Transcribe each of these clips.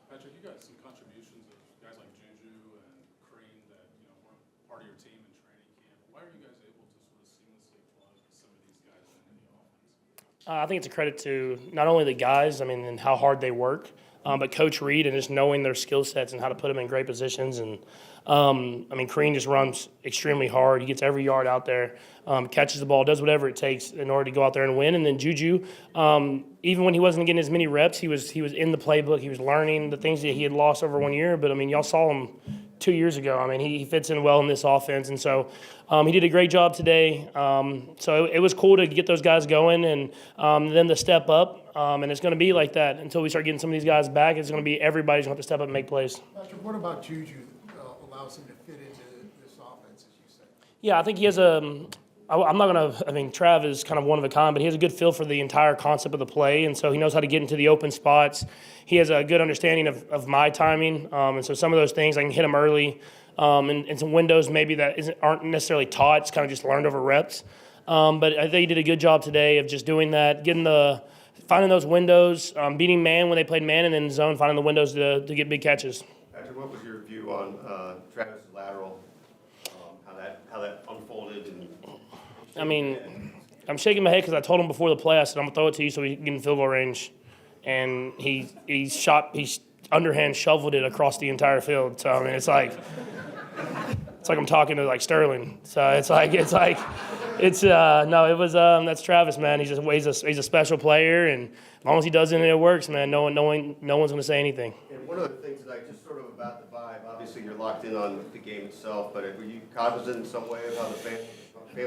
Patrick, you got some contributions of guys like Juju and Cream that weren't part of your team in training camp. Why are you guys able to sort of seamlessly plug some of these guys into the offense? I think it's a credit to not only the guys, and how hard they work, but Coach Reed and just knowing their skill sets and how to put them in great positions. And Kareem just runs extremely hard. He gets every yard out there, catches the ball, does whatever it takes in order to go out there and win. And then Juju, even when he wasn't getting as many reps, he was in the playbook. He was learning the things that he had lost over 1 year. But y'all saw him 2 years ago. He fits in well in this offense, and so he did a great job today. So it was cool to get those guys going and them to step up. And it's going to be like that until we start getting some of these guys back. It's going to be everybody's going to have to step up and make plays. Patrick, what about Juju allows him to fit into this offense, as you said? Yeah, I think he has I'm not going to, Trav is kind of one of a kind, but he has a good feel for the entire concept of the play, and so he knows how to get into the open spots. He has a good understanding of my timing, and so some of those things I can hit him early, and some windows maybe that aren't necessarily taught. It's kind of just learned over reps. But I think he did a good job today of just doing that, finding those windows, beating man when they played man, and then zone, finding the windows to get big catches. Patrick, what was your view on Travis' lateral, how that unfolded? I'm shaking my head because I told him before the play, I said, I'm going to throw it to you so we can get in field goal range. And he underhand shoveled it across the entire field. So, it's like I'm talking to, Sterling. So, that's Travis, man. He's a special player, and as long as he does it and it works, man, no one's going to say anything. And one of the things tonight, just sort of about the vibe, obviously you're locked in on the game itself, but were you cognizant in some way of how the fans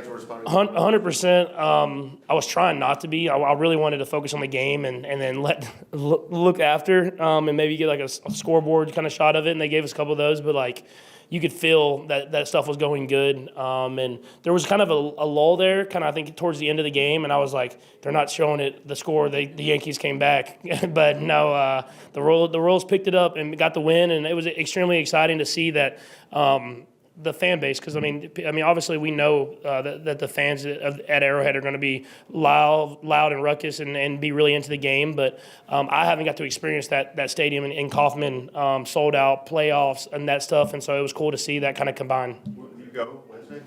were responding? 100%. I was trying not to be. I really wanted to focus on the game and then look after and maybe get a scoreboard kind of shot of it, and they gave us a couple of those, but you could feel that stuff was going good. And there was kind of a lull there, I think, towards the end of the game. And I was like, they're not showing it, the score. The Yankees came back. But no, the Royals picked it up and got the win. And it was extremely exciting to see that the fan base, because obviously we know that the fans at Arrowhead are going to be loud and ruckus and be really into the game. But I haven't got to experience that stadium in Kauffman, sold out playoffs and that stuff, and so it was cool to see that kind of combine. Will you go Wednesday?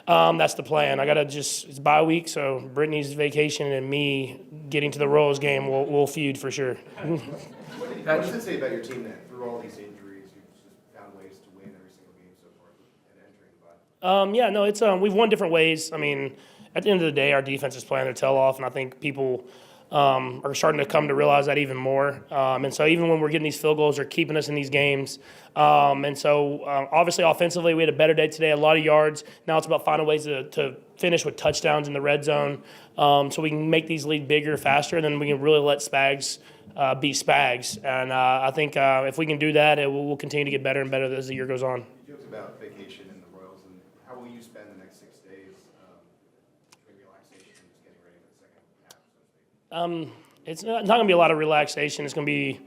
That's the plan. It's bye week, so Brittany's vacation and me getting to the Royals game will feud for sure. What does it say about your team then, through all these injuries, you've just found ways to win every single game so far and entering the bye? We've won different ways. At the end of the day, our defense is playing their tail off, and I think people are starting to come to realize that even more. And so even when we're getting these field goals, they're keeping us in these games. Obviously, offensively, we had a better day today, a lot of yards. Now it's about finding ways to finish with touchdowns in the red zone, so we can make these leads bigger, faster, and then we can really let Spags be Spags. And I think if we can do that, we'll continue to get better and better as the year goes on. You joked about vacation in the Royals, and how will you spend the next 6 days between relaxation and just getting ready for the second half, so to speak? It's not going to be a lot of relaxation. It's going to be,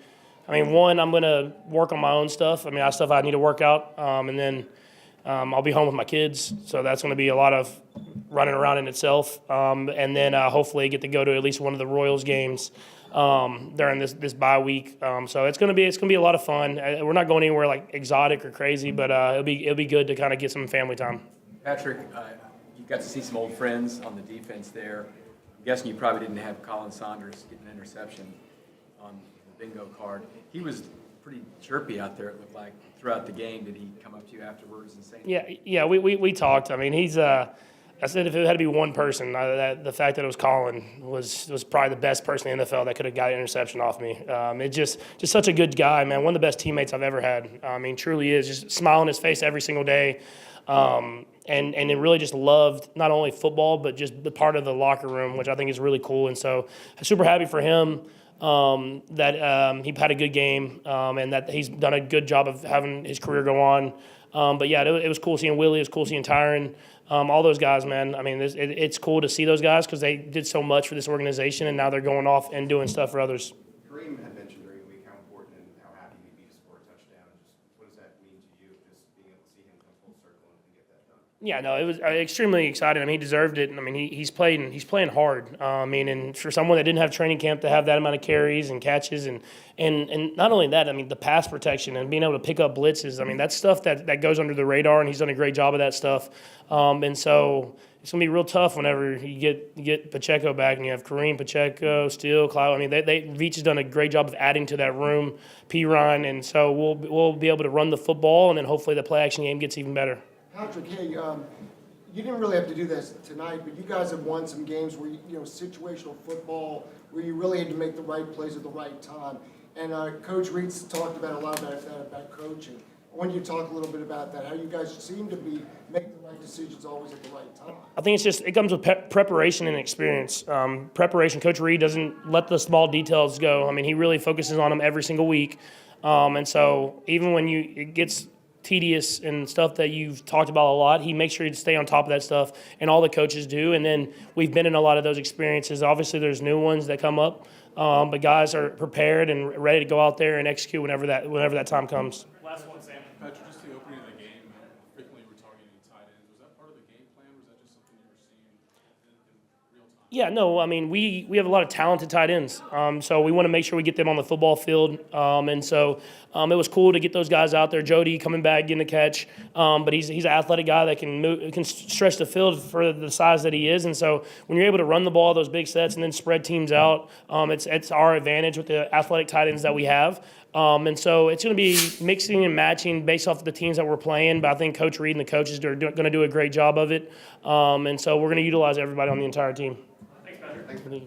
one, I'm going to work on my own stuff. I have stuff I need to work out, and then I'll be home with my kids, so that's going to be a lot of running around in itself. And then hopefully get to go to at least one of the Royals games during this bye week. So it's going to be a lot of fun. We're not going anywhere exotic or crazy, but it'll be good to kind of get some family time. Patrick, you got to see some old friends on the defense there. I'm guessing you probably didn't have Colin Saunders getting an interception on the bingo card. He was pretty chirpy out there, it looked like, throughout the game. Did he come up to you afterwards and say anything? Yeah, we talked. He's I said if it had to be one person, the fact that it was Colin was probably the best person in the NFL that could have got an interception off me. It's just such a good guy, man. One of the best teammates I've ever had. Truly is. Just smile on his face every single day. And it really just loved not only football, but just the part of the locker room, which I think is really cool. And so I'm super happy for him that he had a good game and that he's done a good job of having his career go on. But yeah, it was cool seeing Willie. It was cool seeing Tyron. All those guys, man. It's cool to see those guys because they did so much for this organization, and now they're going off and doing stuff for others. Kareem had mentioned during the week how important and how happy he'd be to score a touchdown. Just what does that mean to you, just being able to see him come full circle and get that done? Yeah, no, it was extremely exciting. I mean, he deserved it. I mean, he's playing hard. I mean, and for someone that didn't have training camp to have that amount of carries and catches, and not only that, I mean, the pass protection and being able to pick up blitzes. I mean, that's stuff that goes under the radar, and he's done a great job of that stuff. And so it's gonna be real tough whenever you get Pacheco back, and you have Kareem, Pacheco, Steele, Cloud. I mean, Veach has done a great job of adding to that room, Ryan, and so we'll be able to run the football, and then hopefully the play action game gets even better. Patrick, hey, you didn't really have to do this tonight, but you guys have won some games where, situational football, where you really had to make the right plays at the right time. And Coach Reed's talked about a lot about coaching. I want you to talk a little bit about that, how you guys seem to be making the right decisions always at the right time. I think it comes with preparation and experience. Preparation, Coach Reed doesn't let the small details go. I mean, he really focuses on them every single week. And so even when it gets tedious and stuff that you've talked about a lot, he makes sure you stay on top of that stuff, and all the coaches do. And then we've been in a lot of those experiences. Obviously, there's new ones that come up, but guys are prepared and ready to go out there and execute whenever that time comes. Last one, Sam. Patrick, just the opening of the game, frequently you were targeting tight ends. Was that part of the game plan, or was that just something you were seeing in real time? Yeah, no, I mean, we have a lot of talented tight ends, so we want to make sure we get them on the football field, and so it was cool to get those guys out there. Jody coming back, getting a catch, but he's an athletic guy that can stretch the field for the size that he is, and so when you're able to run the ball, those big sets, and then spread teams out, it's our advantage with the athletic tight ends that we have. And so it's going to be mixing and matching based off of the teams that we're playing, but I think Coach Reed and the coaches are going to do a great job of it, and so we're going to utilize everybody on the entire team. Thanks.